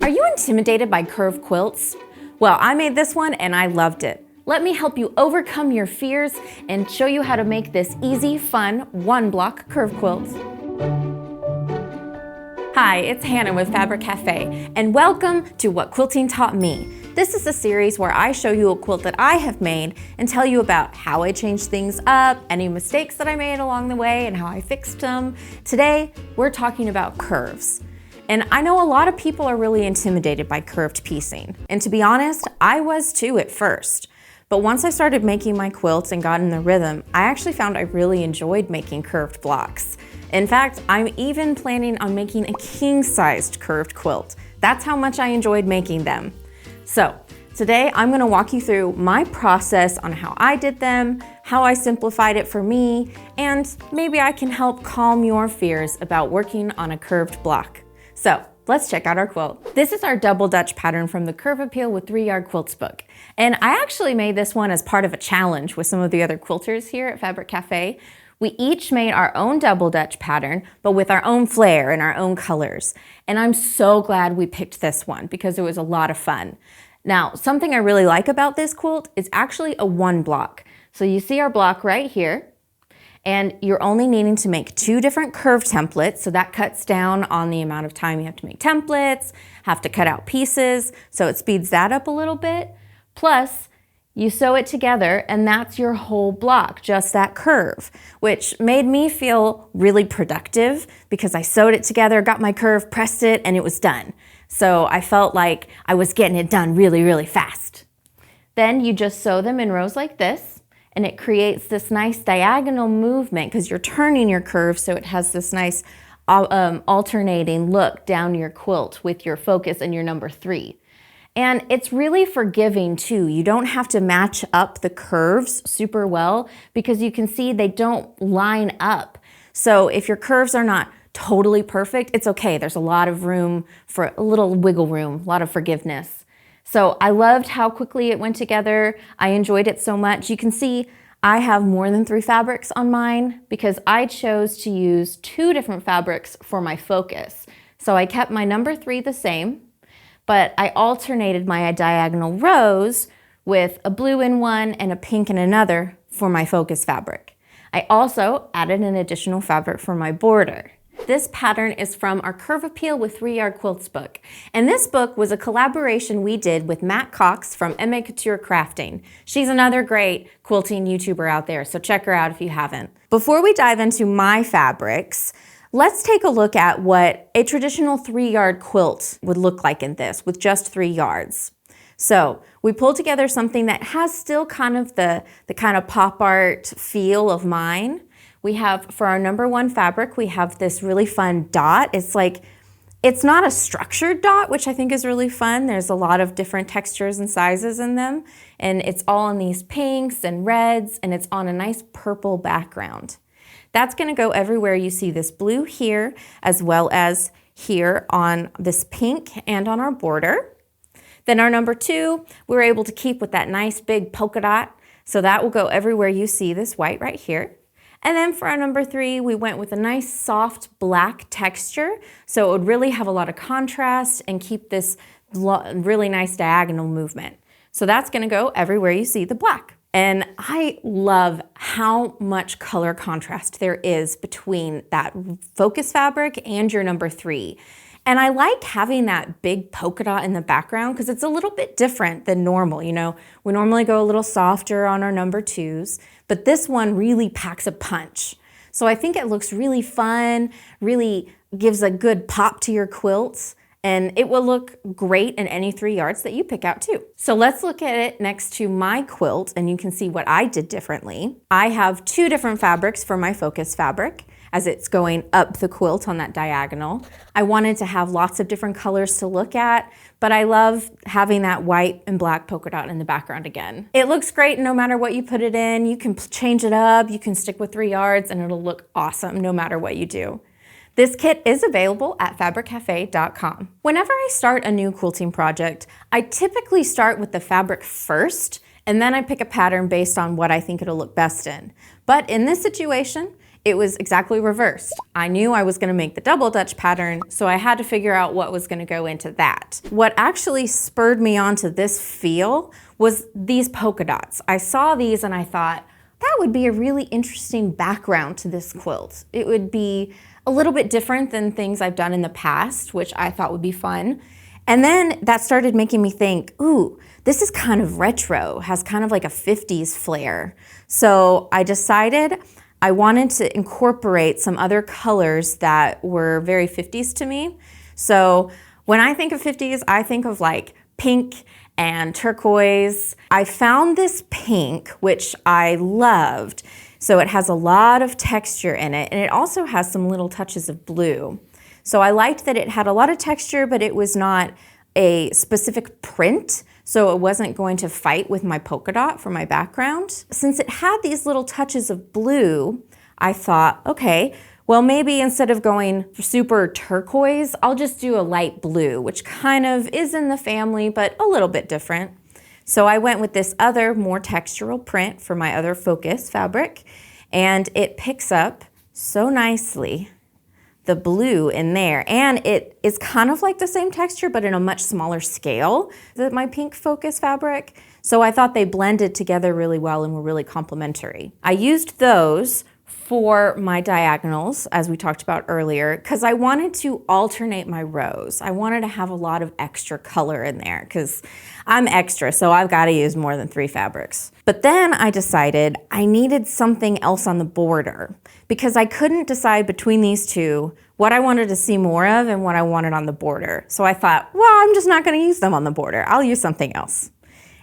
Are you intimidated by curved quilts? Well, I made this one and I loved it. Let me help you overcome your fears and show you how to make this easy, fun, one-block curved quilt. Hi, it's Hannah with Fabric Café, and welcome to What Quilting Taught Me. This is a series where I show you a quilt that I have made and tell you about how I changed things up, any mistakes that I made along the way, and how I fixed them. Today, we're talking about curves. And I know a lot of people are really intimidated by curved piecing. And to be honest, I was too at first. But once I started making my quilts and got in the rhythm, I actually found I really enjoyed making curved blocks. In fact, I'm even planning on making a king-sized curved quilt. That's how much I enjoyed making them. So today I'm gonna walk you through my process on how I did them, how I simplified it for me, and maybe I can help calm your fears about working on a curved block. So let's check out our quilt. This is our double Dutch pattern from the Curve Appeal with 3-Yard Quilts book. And I actually made this one as part of a challenge with some of the other quilters here at Fabric Café. We each made our own double Dutch pattern, but with our own flair and our own colors. And I'm so glad we picked this one because it was a lot of fun. Now, something I really like about this quilt is actually a one block. So you see our block right here, and you're only needing to make 2 different curve templates. So that cuts down on the amount of time you have to make templates, have to cut out pieces. So it speeds that up a little bit. Plus, you sew it together and that's your whole block, just that curve, which made me feel really productive because I sewed it together, got my curve, pressed it, and it was done. So I felt like I was getting it done really, really fast. Then you just sew them in rows like this, and it creates this nice diagonal movement because you're turning your curve, so it has this nice alternating look down your quilt with your focus and your number 3. And it's really forgiving too. You don't have to match up the curves super well because you can see they don't line up. So if your curves are not totally perfect, it's okay. There's a lot of room for a little wiggle room, a lot of forgiveness. So I loved how quickly it went together. I enjoyed it so much. You can see I have more than 3 fabrics on mine because I chose to use 2 different fabrics for my focus. So I kept my number 3 the same, but I alternated my diagonal rows with a blue in one and a pink in another for my focus fabric. I also added an additional fabric for my border. This pattern is from our Curve Appeal with 3-Yard Quilts book. And this book was a collaboration we did with Macc from MA Couture Crafting. She's another great quilting YouTuber out there, so check her out if you haven't. Before we dive into my fabrics, let's take a look at what a traditional 3-yard quilt would look like in this with just 3 yards. So we pulled together something that has still kind of the kind of pop art feel of mine. We have, for our number 1 fabric, we have this really fun dot. It's not a structured dot, which I think is really fun. There's a lot of different textures and sizes in them. And it's all in these pinks and reds, and it's on a nice purple background. That's gonna go everywhere you see this blue here, as well as here on this pink and on our border. Then our number 2, we were able to keep with that nice big polka dot. So that will go everywhere you see this white right here. And then for our number 3, we went with a nice soft black texture. So it would really have a lot of contrast and keep this really nice diagonal movement. So that's gonna go everywhere you see the black. And I love how much color contrast there is between that focus fabric and your number 3. And I like having that big polka dot in the background because it's a little bit different than normal. You know, we normally go a little softer on our number 2s, but this one really packs a punch. So I think it looks really fun, really gives a good pop to your quilts, and it will look great in any 3 yards that you pick out too. So let's look at it next to my quilt and you can see what I did differently. I have 2 different fabrics for my focus fabric as it's going up the quilt on that diagonal. I wanted to have lots of different colors to look at, but I love having that white and black polka dot in the background again. It looks great no matter what you put it in. You can change it up, you can stick with 3 yards, and it'll look awesome no matter what you do. This kit is available at fabriccafe.com. Whenever I start a new quilting project, I typically start with the fabric first, and then I pick a pattern based on what I think it'll look best in. But in this situation, it was exactly reversed. I knew I was gonna make the double Dutch pattern, so I had to figure out what was gonna go into that. What actually spurred me onto this feel was these polka dots. I saw these and I thought, that would be a really interesting background to this quilt. It would be a little bit different than things I've done in the past, which I thought would be fun. And then that started making me think, ooh, this is kind of retro, has kind of like a 50s flair. So I decided I wanted to incorporate some other colors that were very 50s to me. So when I think of 50s, I think of like pink and turquoise. I found this pink, which I loved. So it has a lot of texture in it, and it also has some little touches of blue. So I liked that it had a lot of texture, but it was not a specific print, so it wasn't going to fight with my polka dot for my background. Since it had these little touches of blue, I thought, okay, well maybe instead of going super turquoise, I'll just do a light blue, which kind of is in the family, but a little bit different. So I went with this other more textural print for my other focus fabric, and it picks up so nicely the blue in there. And it is kind of like the same texture, but in a much smaller scale than my pink focus fabric. So I thought they blended together really well and were really complementary. I used those for my diagonals, as we talked about earlier, because I wanted to alternate my rows. I wanted to have a lot of extra color in there because I'm extra, so I've got to use more than 3 fabrics. But then I decided I needed something else on the border because I couldn't decide between these two what I wanted to see more of and what I wanted on the border. So I thought, well, I'm just not going to use them on the border. I'll use something else.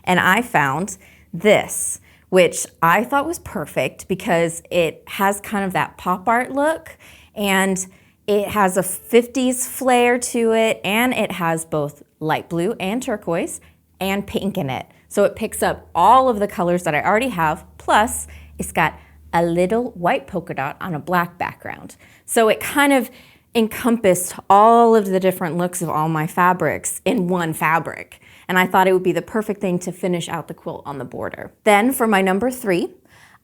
And I found this, which I thought was perfect because it has kind of that pop art look, and it has a 50s flair to it, and it has both light blue and turquoise and pink in it. So it picks up all of the colors that I already have, plus it's got a little white polka dot on a black background. So it kind of encompassed all of the different looks of all my fabrics in one fabric. And I thought it would be the perfect thing to finish out the quilt on the border. Then for my number 3,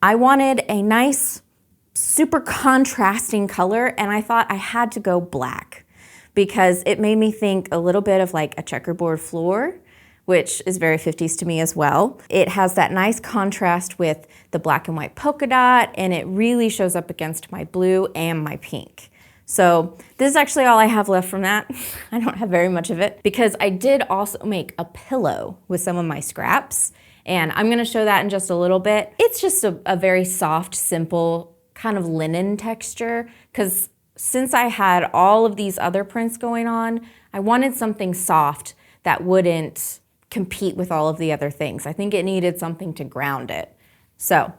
I wanted a nice, super contrasting color, and I thought I had to go black because it made me think a little bit of like a checkerboard floor, which is very 50s to me as well. It has that nice contrast with the black and white polka dot, and it really shows up against my blue and my pink. So this is actually all I have left from that. I don't have very much of it because I did also make a pillow with some of my scraps, and I'm gonna show that in just a little bit. It's just a very soft, simple kind of linen texture because since I had all of these other prints going on, I wanted something soft that wouldn't compete with all of the other things. I think it needed something to ground it. So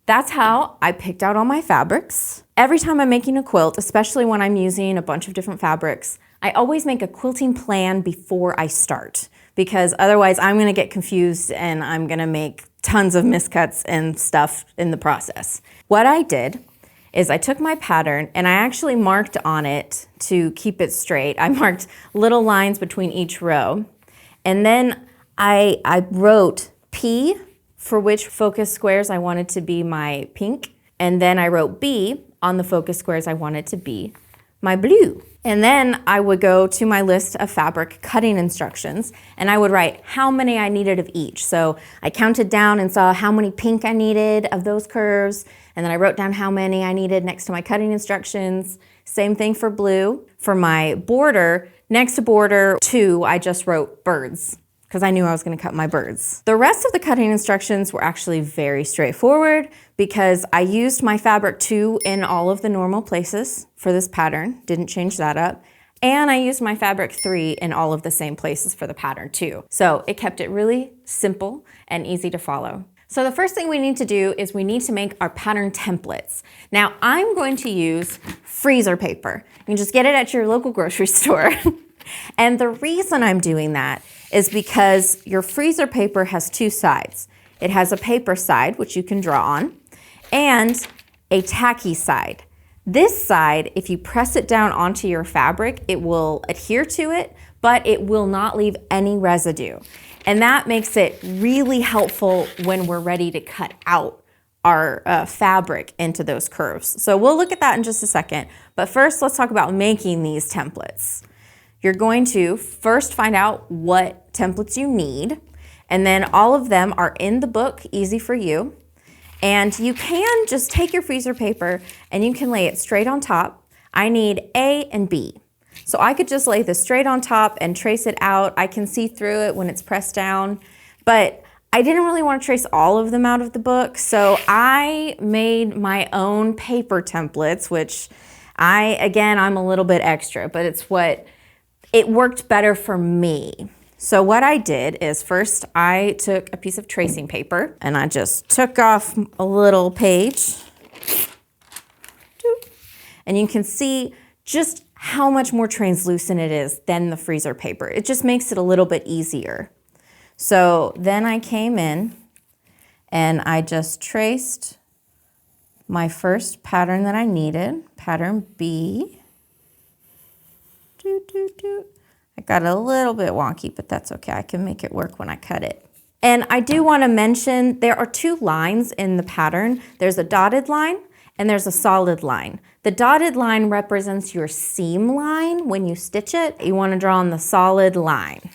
that's how I picked out all my fabrics. Every time I'm making a quilt, especially when I'm using a bunch of different fabrics, I always make a quilting plan before I start because otherwise I'm gonna get confused and I'm gonna make tons of miscuts and stuff in the process. What I did is I took my pattern and I actually marked on it to keep it straight. I marked little lines between each row, and then I wrote P for which focus squares I wanted to be my pink, and then I wrote B on the focus squares I wanted to be my blue. And then I would go to my list of fabric cutting instructions and I would write how many I needed of each. So I counted down and saw how many pink I needed of those curves, and then I wrote down how many I needed next to my cutting instructions. Same thing for blue. For my border, next to border 2, I just wrote birds, because I knew I was going to cut my birds. The rest of the cutting instructions were actually very straightforward because I used my fabric 2 in all of the normal places for this pattern, didn't change that up, and I used my fabric 3 in all of the same places for the pattern too. So it kept it really simple and easy to follow. So the first thing we need to do is we need to make our pattern templates. Now I'm going to use freezer paper. You can just get it at your local grocery store. And the reason I'm doing that is because your freezer paper has 2 sides. It has a paper side, which you can draw on, and a tacky side. This side, if you press it down onto your fabric, it will adhere to it, but it will not leave any residue. And that makes it really helpful when we're ready to cut out our fabric into those curves. So we'll look at that in just a second. But first, let's talk about making these templates. You're going to first find out what templates you need, and then all of them are in the book, easy for you. And you can just take your freezer paper and you can lay it straight on top. I need A and B. So I could just lay this straight on top and trace it out. I can see through it when it's pressed down, but I didn't really want to trace all of them out of the book. So I made my own paper templates, which I'm a little bit extra, but it worked better for me. So what I did is first I took a piece of tracing paper and I just took off a little page. And you can see just how much more translucent it is than the freezer paper. It just makes it a little bit easier. So then I came in and I just traced my first pattern that I needed, pattern B. I got a little bit wonky, but that's okay. I can make it work when I cut it. And I do want to mention there are two lines in the pattern. There's a dotted line and there's a solid line. The dotted line represents your seam line when you stitch it. You want to draw on the solid line.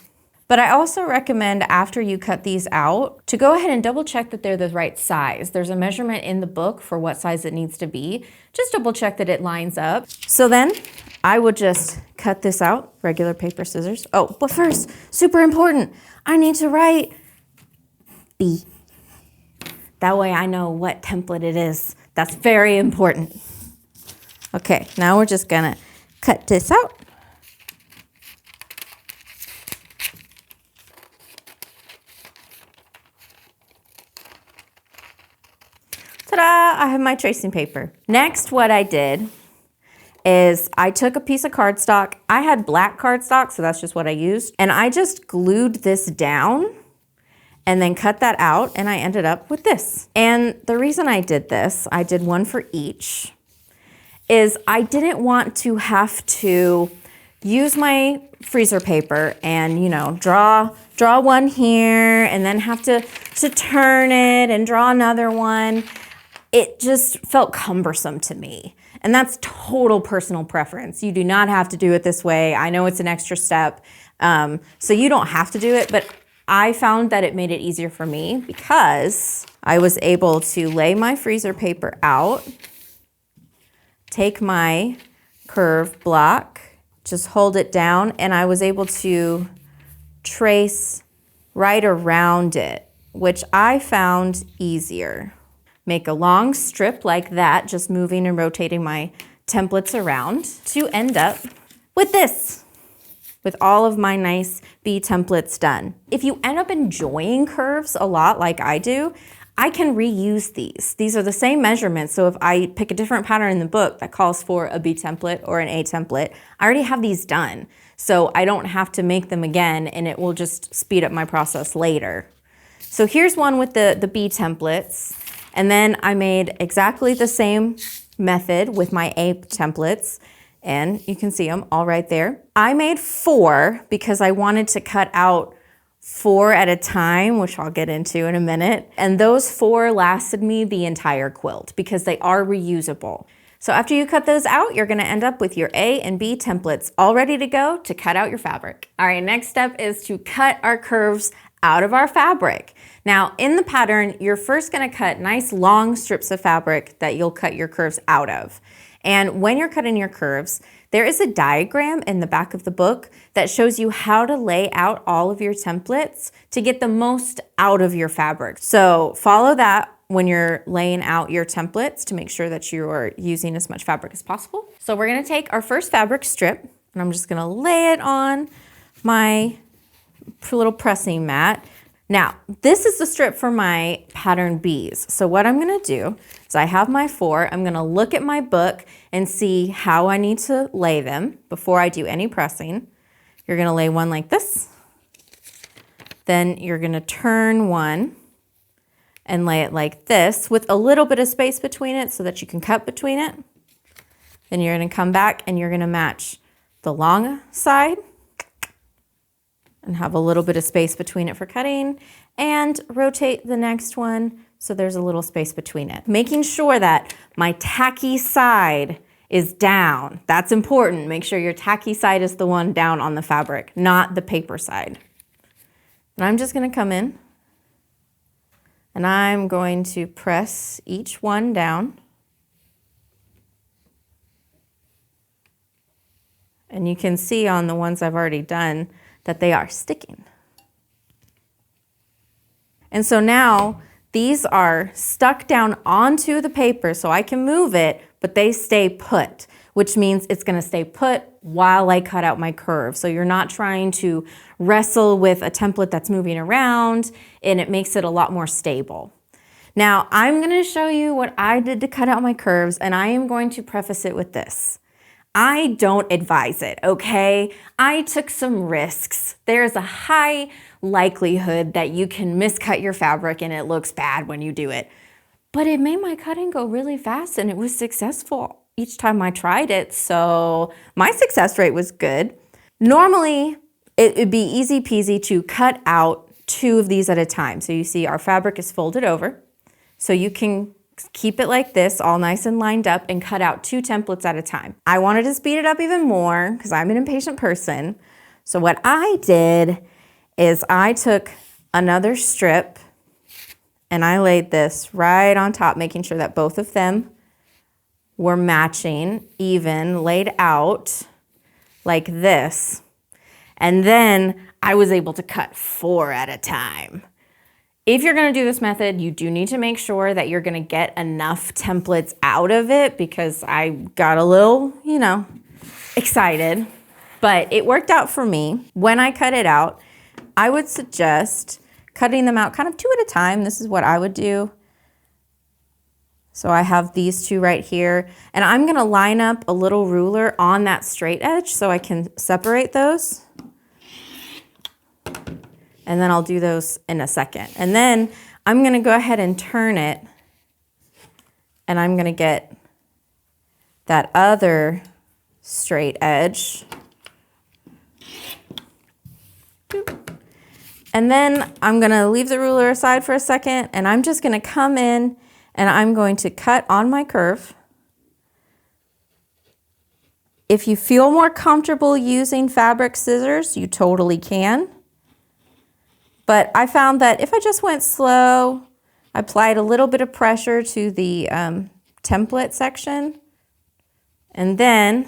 But I also recommend after you cut these out to go ahead and double check that they're the right size. There's a measurement in the book for what size it needs to be. Just double check that it lines up. So then I would just cut this out, regular paper, scissors. Oh, but first, super important, I need to write B. That way I know what template it is. That's very important. Okay, now we're just gonna cut this out. Ta-da! I have my tracing paper. Next, what I did is I took a piece of cardstock. I had black cardstock, so that's just what I used. And I just glued this down and then cut that out, and I ended up with this. And the reason I did this, I did one for each, is I didn't want to have to use my freezer paper and, you know, draw one here and then have to turn it and draw another one. It just felt cumbersome to me. And that's total personal preference. You do not have to do it this way. I know it's an extra step, so you don't have to do it, but I found that it made it easier for me because I was able to lay my freezer paper out, take my curve block, just hold it down, and I was able to trace right around it, which I found easier. Make a long strip like that, just moving and rotating my templates around to end up with this, with all of my nice B templates done. If you end up enjoying curves a lot like I do, I can reuse these. These are the same measurements, so if I pick a different pattern in the book that calls for a B template or an A template, I already have these done. So I don't have to make them again, and it will just speed up my process later. So here's one with the B templates. And then I made exactly the same method with my A templates, and you can see them all right there. I made 4 because I wanted to cut out 4 at a time, which I'll get into in a minute. And those 4 lasted me the entire quilt because they are reusable. So after you cut those out, you're gonna end up with your A and B templates all ready to go to cut out your fabric. All right, next step is to cut our curves out of our fabric. Now, in the pattern, you're first gonna cut nice long strips of fabric that you'll cut your curves out of. And when you're cutting your curves, there is a diagram in the back of the book that shows you how to lay out all of your templates to get the most out of your fabric. So follow that when you're laying out your templates to make sure that you are using as much fabric as possible. So we're gonna take our first fabric strip, and I'm just gonna lay it on my little pressing mat. Now, this is the strip for my pattern Bs. So what I'm gonna do is I have my 4, I'm gonna look at my book and see how I need to lay them before I do any pressing. You're gonna lay one like this. Then you're gonna turn one and lay it like this with a little bit of space between it so that you can cut between it. Then you're gonna come back and you're gonna match the long side and have a little bit of space between it for cutting, and rotate the next one so there's a little space between it. Making sure that my tacky side is down. That's important. Make sure your tacky side is the one down on the fabric, not the paper side. And I'm just gonna come in and I'm going to press each one down. And you can see on the ones I've already done that they are sticking. And so now these are stuck down onto the paper so I can move it, but they stay put, which means it's gonna stay put while I cut out my curve. So you're not trying to wrestle with a template that's moving around, and it makes it a lot more stable. Now I'm gonna show you what I did to cut out my curves, and I am going to preface it with this. I don't advise it, okay? I took some risks. There's a high likelihood that you can miscut your fabric and it looks bad when you do it. But it made my cutting go really fast and it was successful each time I tried it, so my success rate was good. Normally, it would be easy peasy to cut out 2 of these at a time. So you see our fabric is folded over, so you can keep it like this, all nice and lined up, and cut out 2 templates at a time. I wanted to speed it up even more because I'm an impatient person. So what I did is I took another strip and I laid this right on top, making sure that both of them were matching, even, laid out like this. And then I was able to cut 4 at a time. If you're gonna do this method, you do need to make sure that you're gonna get enough templates out of it, because I got a little, excited, but it worked out for me. When I cut it out, I would suggest cutting them out kind of 2 at a time. This is what I would do. So I have these 2 right here, and I'm gonna line up a little ruler on that straight edge so I can separate those. And then I'll do those in a second. And then I'm gonna go ahead and turn it, and I'm gonna get that other straight edge. And then I'm gonna leave the ruler aside for a second, and I'm just gonna come in and I'm going to cut on my curve. If you feel more comfortable using fabric scissors, you totally can. But I found that if I just went slow, I applied a little bit of pressure to the template section, and then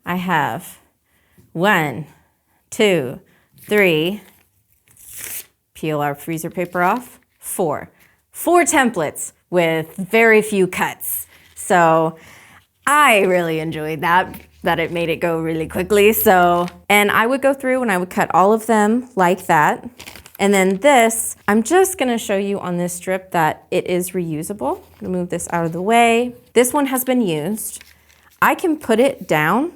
I have 1, 2, 3, peel our freezer paper off, 4 templates with very few cuts. So I really enjoyed that it made it go really quickly. And I would go through and I would cut all of them like that. And then this, I'm just gonna show you on this strip that it is reusable. I'm gonna move this out of the way. This one has been used. I can put it down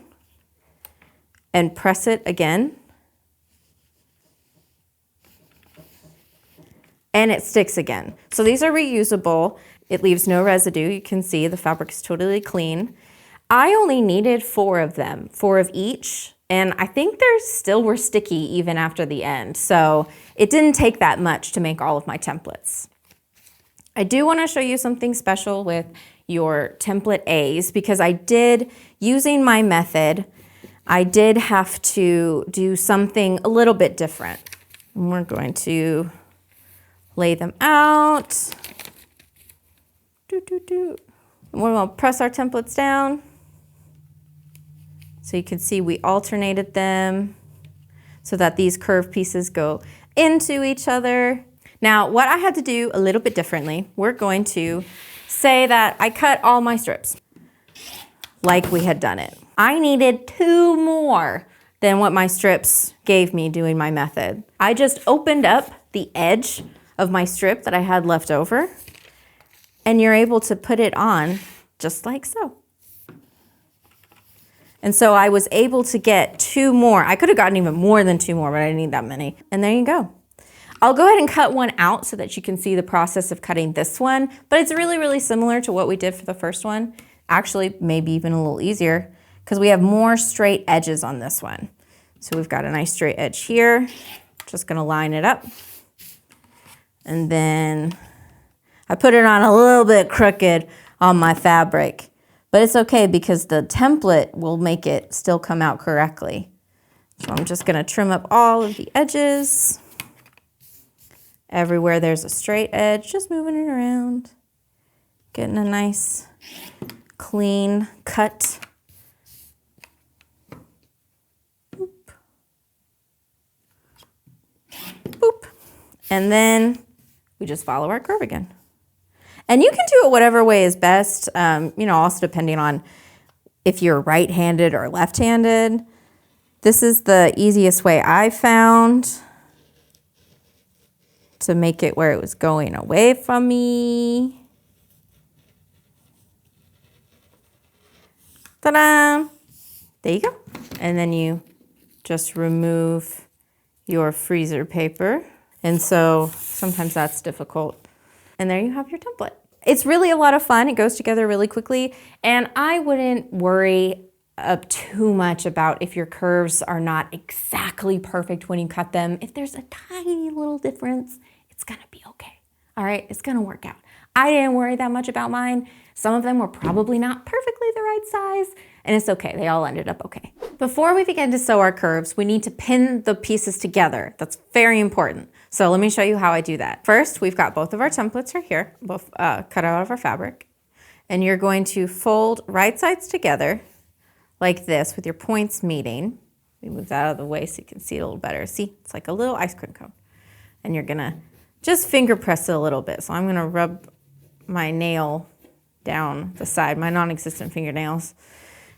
and press it again, and it sticks again. So these are reusable. It leaves no residue. You can see the fabric is totally clean. I only needed 4 of them, 4 of each. And I think they still were sticky even after the end. So it didn't take that much to make all of my templates. I do want to show you something special with your template A's, because using my method, I did have to do something a little bit different. And we're going to lay them out. And we're going to press our templates down. So you can see we alternated them so that these curved pieces go into each other. Now, what I had to do a little bit differently, we're going to say that I cut all my strips like we had done it. I needed 2 more than what my strips gave me doing my method. I just opened up the edge of my strip that I had left over, and you're able to put it on just like so. And so I was able to get 2 more. I could have gotten even more than 2 more, but I didn't need that many. And there you go. I'll go ahead and cut one out so that you can see the process of cutting this one, but it's really, really similar to what we did for the first one. Actually, maybe even a little easier, because we have more straight edges on this one. So we've got a nice straight edge here. Just gonna line it up. And then I put it on a little bit crooked on my fabric, but it's okay because the template will make it still come out correctly. So I'm just gonna trim up all of the edges. Everywhere there's a straight edge, just moving it around. Getting a nice, clean cut. Boop. Boop. And then we just follow our curve again. And you can do it whatever way is best, also depending on if you're right-handed or left-handed. This is the easiest way I found to make it where it was going away from me. Ta-da! There you go. And then you just remove your freezer paper. And so sometimes that's difficult. And there you have your template. It's really a lot of fun. It goes together really quickly. And I wouldn't worry too much about if your curves are not exactly perfect when you cut them. If there's a tiny little difference, it's gonna be okay. All right, it's gonna work out. I didn't worry that much about mine. Some of them were probably not perfectly the right size, and it's okay, they all ended up okay. Before we begin to sew our curves, we need to pin the pieces together. That's very important. So let me show you how I do that. First, we've got both of our templates right here, both cut out of our fabric. And you're going to fold right sides together like this with your points meeting. We move that out of the way so you can see it a little better. See, it's like a little ice cream cone. And you're gonna just finger press it a little bit. So I'm gonna rub my nail down the side, my non-existent fingernails.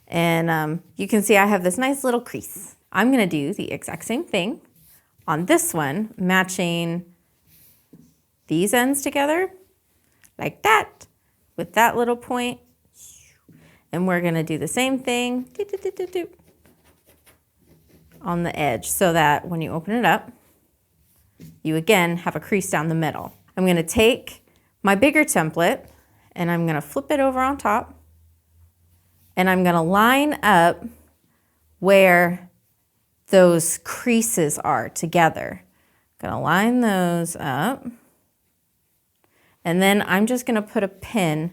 And you can see I have this nice little crease. I'm gonna do the exact same thing on this one, matching these ends together like that with that little point. And we're gonna do the same thing on the edge so that when you open it up, you again have a crease down the middle. I'm gonna take my bigger template and I'm gonna flip it over on top and I'm gonna line up where those creases are together. Gonna line those up. And then I'm just gonna put a pin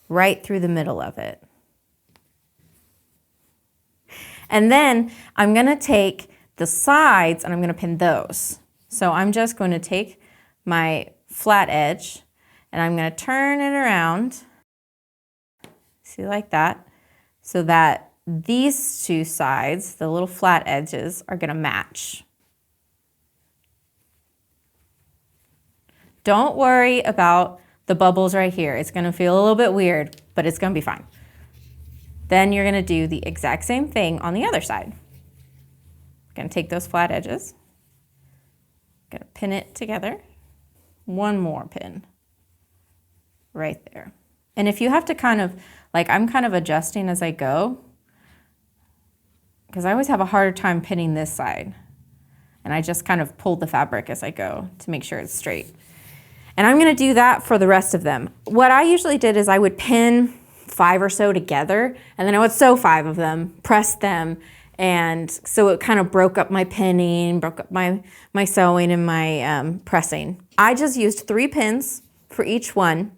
right through the middle of it. And then I'm gonna take the sides and I'm gonna pin those. So I'm just going to take my flat edge and I'm gonna turn it around, see, like that, so that these two sides, the little flat edges, are gonna match. Don't worry about the bubbles right here. It's gonna feel a little bit weird, but it's gonna be fine. Then you're gonna do the exact same thing on the other side. Gonna take those flat edges, gonna pin it together. One more pin right there. And if you have to kind of, like, I'm kind of adjusting as I go, because I always have a harder time pinning this side. And I just kind of pull the fabric as I go to make sure it's straight. And I'm gonna do that for the rest of them. What I usually did is I would pin 5 or so together, and then I would sew 5 of them, press them, and so it kind of broke up my pinning, broke up my sewing and my pressing. I just used 3 pins for each one,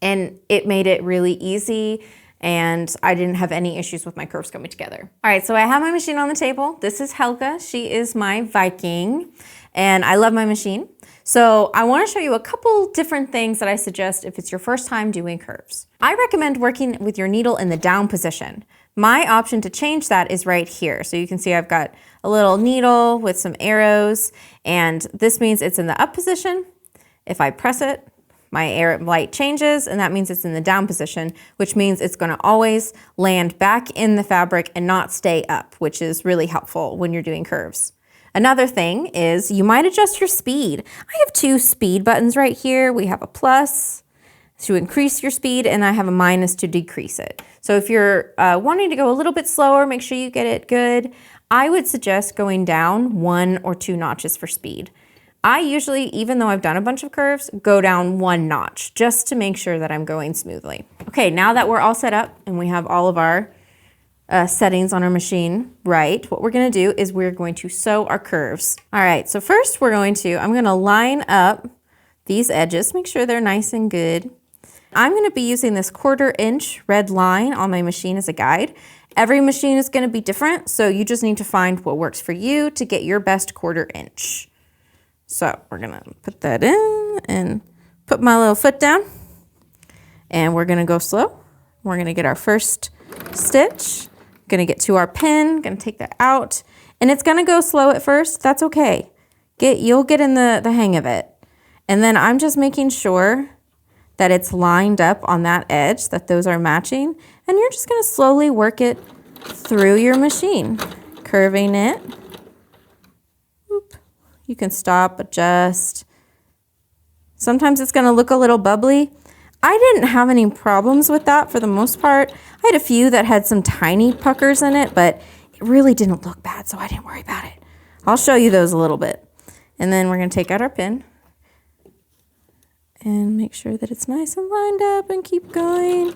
and it made it really easy, and I didn't have any issues with my curves coming together. All right, so I have my machine on the table. This is Helga. She is my Viking, and I love my machine. So I want to show you a couple different things that I suggest if it's your first time doing curves. I recommend working with your needle in the down position. My option to change that is right here. So you can see I've got a little needle with some arrows, and this means it's in the up position. If I press it, my light changes, and that means it's in the down position, which means it's gonna always land back in the fabric and not stay up, which is really helpful when you're doing curves. Another thing is you might adjust your speed. I have 2 speed buttons right here. We have a plus to increase your speed, and I have a minus to decrease it. So if you're wanting to go a little bit slower, make sure you get it good. I would suggest going down 1 or 2 notches for speed. I usually, even though I've done a bunch of curves, go down 1 notch just to make sure that I'm going smoothly. Okay, now that we're all set up and we have all of our settings on our machine right, what we're gonna do is we're going to sew our curves. All right, so first I'm gonna line up these edges, make sure they're nice and good. I'm gonna be using this 1/4 inch red line on my machine as a guide. Every machine is gonna be different, so you just need to find what works for you to get your best 1/4 inch. So we're gonna put that in and put my little foot down, and we're gonna go slow. We're gonna get our first stitch, gonna get to our pin, gonna take that out, and it's gonna go slow at first. That's okay. You'll get in the hang of it. And then I'm just making sure that it's lined up on that edge, that those are matching, and you're just gonna slowly work it through your machine, curving it. Oop. You can stop, adjust. Sometimes it's gonna look a little bubbly. I didn't have any problems with that for the most part. I had a few that had some tiny puckers in it, but it really didn't look bad, so I didn't worry about it. I'll show you those a little bit. And then we're gonna take out our pin and make sure that it's nice and lined up and keep going.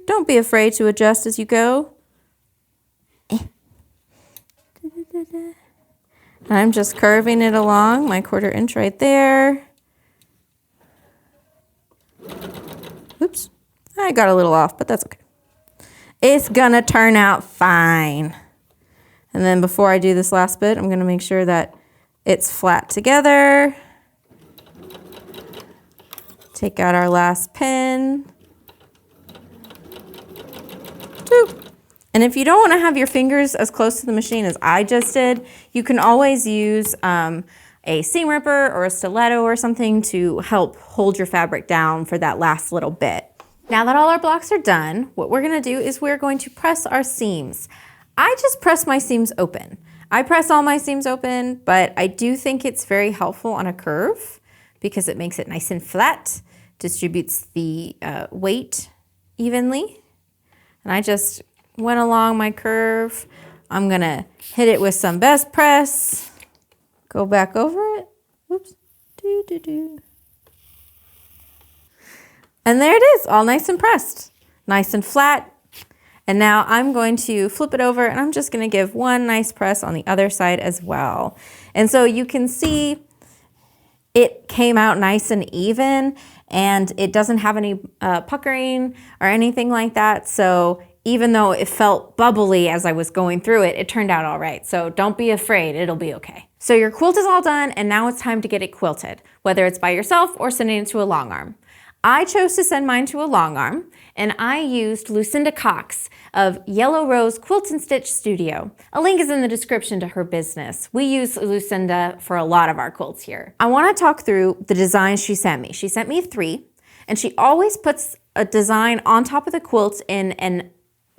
Don't be afraid to adjust as you go. I'm just curving it along, my 1/4 inch right there. Oops, I got a little off, but that's okay. It's gonna turn out fine. And then before I do this last bit, I'm gonna make sure that it's flat together. Take out our last pin. And if you don't want to have your fingers as close to the machine as I just did, you can always use a seam ripper or a stiletto or something to help hold your fabric down for that last little bit. Now that all our blocks are done, what we're gonna do is we're going to press our seams. I just press my seams open. I press all my seams open, but I do think it's very helpful on a curve because it makes it nice and flat, distributes the weight evenly. And I just went along my curve. I'm gonna hit it with some best press, go back over it. Whoops. And there it is, all nice and pressed, nice and flat. And now I'm going to flip it over and I'm just gonna give one nice press on the other side as well. And so you can see it came out nice and even, and it doesn't have any puckering or anything like that. So even though it felt bubbly as I was going through it, it turned out all right. So don't be afraid, it'll be okay. So your quilt is all done, and now it's time to get it quilted, whether it's by yourself or sending it to a long arm. I chose to send mine to a long arm, and I used Lucinda Cox of Yellow Rose Quilt and Stitch Studio. A link is in the description to her business. We use Lucinda for a lot of our quilts here. I want to talk through the designs she sent me. She sent me 3, and she always puts a design on top of the quilt in an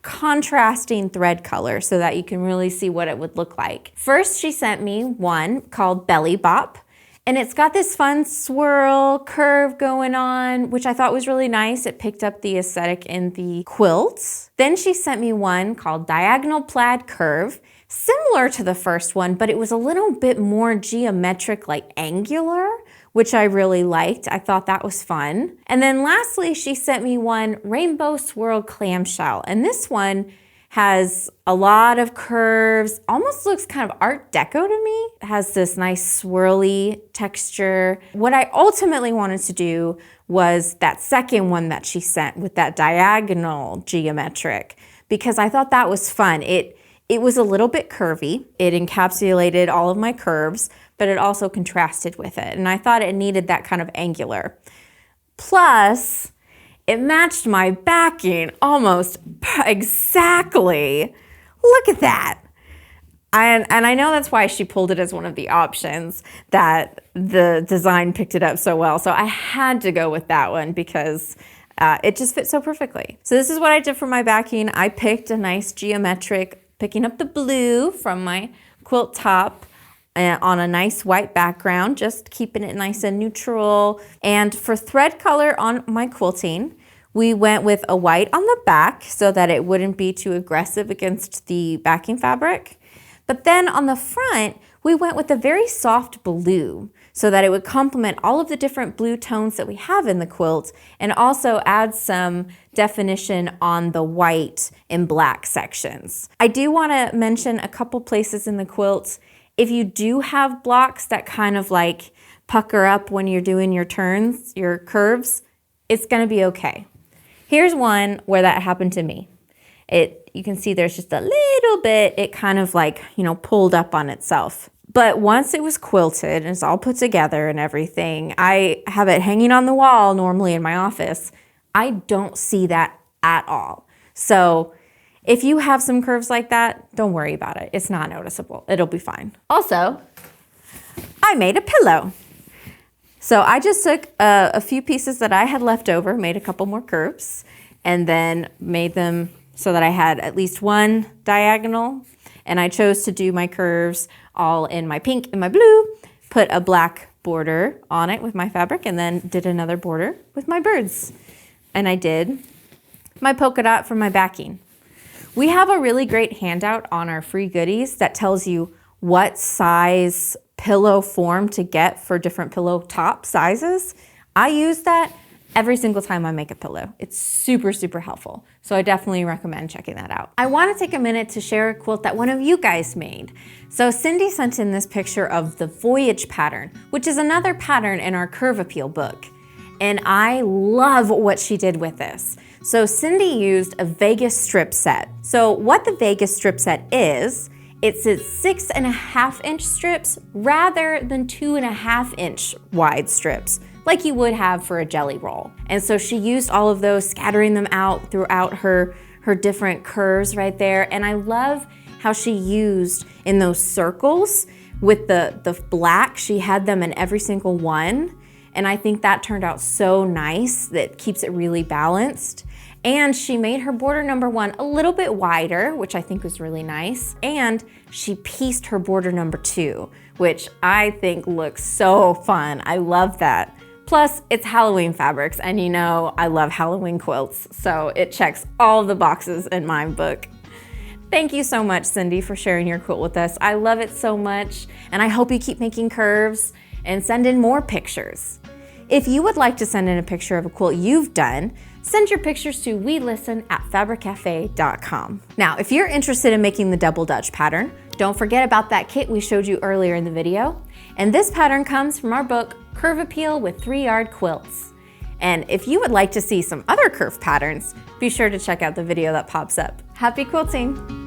contrasting thread color so that you can really see what it would look like. First, she sent me one called Belly Bop. And it's got this fun swirl curve going on, which I thought was really nice. It picked up the aesthetic in the quilts. Then she sent me one called Diagonal Plaid Curve, similar to the first one, but it was a little bit more geometric, like angular, which I really liked. I thought that was fun. And then lastly, she sent me one Rainbow Swirl Clamshell. And this one has a lot of curves, almost looks kind of Art Deco to me. It has this nice swirly texture. What I ultimately wanted to do was that second one that she sent with that diagonal geometric, because I thought that was fun. It was a little bit curvy. It encapsulated all of my curves, but it also contrasted with it. And I thought it needed that kind of angular. Plus, it matched my backing almost exactly. Look at that. And I know that's why she pulled it as one of the options, that the design picked it up so well. So I had to go with that one because it just fits so perfectly. So this is what I did for my backing. I picked a nice geometric, picking up the blue from my quilt top on a nice white background, just keeping it nice and neutral. And for thread color on my quilting, we went with a white on the back so that it wouldn't be too aggressive against the backing fabric. But then on the front, we went with a very soft blue so that it would complement all of the different blue tones that we have in the quilt and also add some definition on the white and black sections. I do want to mention a couple places in the quilt. If you do have blocks that kind of like pucker up when you're doing your turns, your curves, it's gonna be okay. Here's one where that happened to me. You can see there's just a little bit, it kind of like, pulled up on itself. But once it was quilted and it's all put together and everything, I have it hanging on the wall normally in my office. I don't see that at all. So if you have some curves like that, don't worry about it. It's not noticeable. It'll be fine. Also, I made a pillow. So I just took a few pieces that I had left over, made a couple more curves, and then made them so that I had at least one diagonal. And I chose to do my curves all in my pink and my blue, put a black border on it with my fabric, and then did another border with my birds. And I did my polka dot for my backing. We have a really great handout on our free goodies that tells you what size pillow form to get for different pillow top sizes. I use that every single time I make a pillow. It's super, super helpful. So I definitely recommend checking that out. I want to take a minute to share a quilt that one of you guys made. So Cindy sent in this picture of the Voyage pattern, which is another pattern in our Curve Appeal book. And I love what she did with this. So Cindy used a Vegas strip set. So what the Vegas strip set is, it's 6.5-inch strips rather than 2.5-inch wide strips, like you would have for a jelly roll. And so she used all of those, scattering them out throughout her different curves right there. And I love how she used in those circles with the black, she had them in every single one. And I think that turned out so nice, that keeps it really balanced. And she made her border number 1 a little bit wider, which I think was really nice. And she pieced her border number 2, which I think looks so fun. I love that. Plus, it's Halloween fabrics, and I love Halloween quilts, so it checks all the boxes in my book. Thank you so much, Cindy, for sharing your quilt with us. I love it so much, and I hope you keep making curves and send in more pictures. If you would like to send in a picture of a quilt you've done, send your pictures to welisten@fabriccafe.com. Now, if you're interested in making the double Dutch pattern, don't forget about that kit we showed you earlier in the video. And this pattern comes from our book, Curve Appeal with 3-Yard Quilts. And if you would like to see some other curve patterns, be sure to check out the video that pops up. Happy quilting!